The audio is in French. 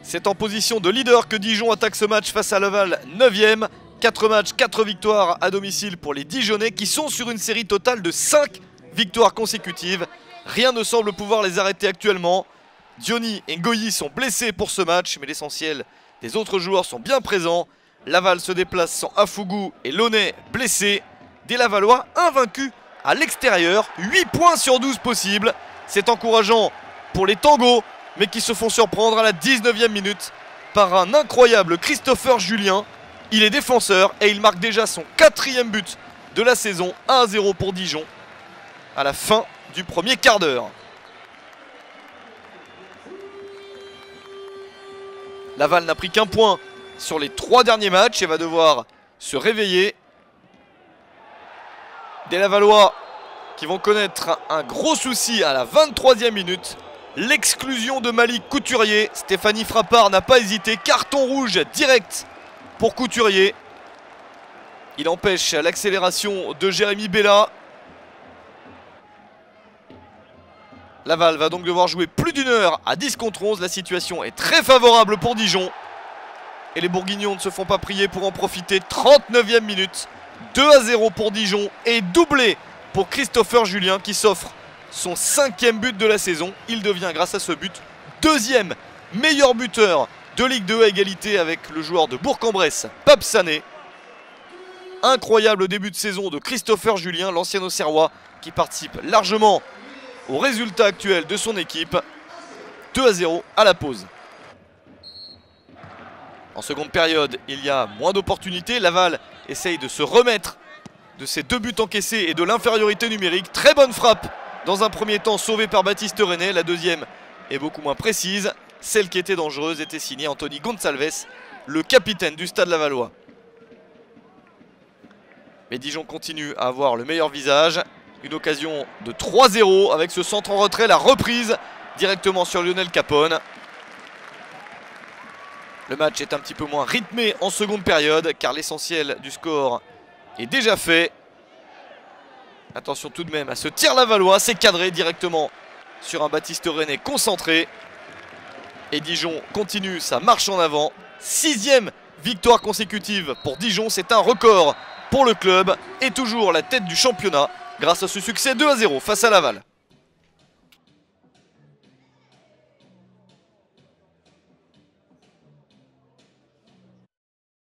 C'est en position de leader que Dijon attaque ce match face à Laval 9e. 4 matchs, 4 victoires à domicile pour les Dijonais qui sont sur une série totale de 5 victoires consécutives. Rien ne semble pouvoir les arrêter actuellement. Diony et Ngoyi sont blessés pour ce match, mais l'essentiel des autres joueurs sont bien présents. Laval se déplace sans Afougou et Launay blessés. Des Lavallois invaincus à l'extérieur, 8 points sur 12 possibles. C'est encourageant pour les Tangos, mais qui se font surprendre à la 19e minute par un incroyable Christopher Julien. Il est défenseur et il marque déjà son 4e but de la saison, 1-0 pour Dijon à la fin du premier quart d'heure. Laval n'a pris qu'un point sur les 3 derniers matchs et va devoir se réveiller. Des Lavallois qui vont connaître un gros souci à la 23e minute. L'exclusion de Malik Couturier. Stéphanie Frappard n'a pas hésité. Carton rouge direct pour Couturier. Il empêche l'accélération de Jérémy Bella. Laval va donc devoir jouer plus d'une heure à 10 contre 11. La situation est très favorable pour Dijon. Et les Bourguignons ne se font pas prier pour en profiter. 39e minute. 2-0 pour Dijon et doublé pour Christopher Julien qui s'offre son 5e but de la saison. Il devient grâce à ce but 2e meilleur buteur de Ligue 2 à égalité avec le joueur de Bourg-en-Bresse, Pape Sané. Incroyable début de saison de Christopher Julien, l'ancien Auxerrois qui participe largement au résultat actuel de son équipe. 2-0 à la pause. En seconde période, il y a moins d'opportunités. Laval essaye de se remettre de ses 2 buts encaissés et de l'infériorité numérique. Très bonne frappe dans un premier temps sauvée par Baptiste René. La deuxième est beaucoup moins précise. Celle qui était dangereuse était signée Anthony Gonçalves, le capitaine du Stade Lavallois. Mais Dijon continue à avoir le meilleur visage. Une occasion de 3-0 avec ce centre en retrait, la reprise directement sur Lionel Capone. Le match est un petit peu moins rythmé en seconde période car l'essentiel du score est déjà fait. Attention tout de même à ce tir lavallois, c'est cadré directement sur un Baptiste René concentré. Et Dijon continue sa marche en avant. 6e victoire consécutive pour Dijon, c'est un record pour le club et toujours la tête du championnat grâce à ce succès 2-0 face à Laval.